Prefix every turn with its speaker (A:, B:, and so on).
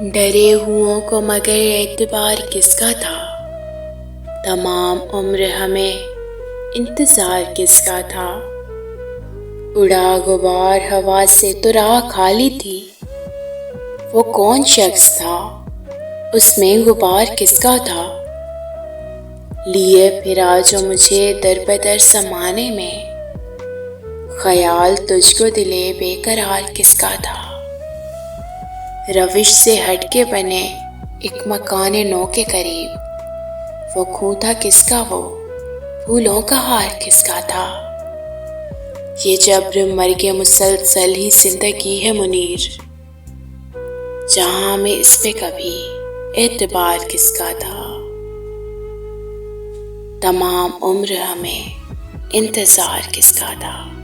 A: डरे हुओं को मगर एतबार किसका था। तमाम उम्र हमें इंतज़ार किसका था। उड़ा गुबार हवा से तो राह खाली थी। वो कौन शख्स था, उसमें गुबार किसका था। लिए फिरा जो मुझे दर बदर समाने में, ख्याल तुझको दिले बेकरार किसका था। रविश से हटके बने एक मकाने नौ के करीब, वो खूं था किसका, वो फूलों का हार किसका था। ये जब्र मर्गे मुसलसल ही जिंदगी है मुनीर, जहां में इस पे कभी एतबार किसका था। तमाम उम्र हमें इंतजार किसका था।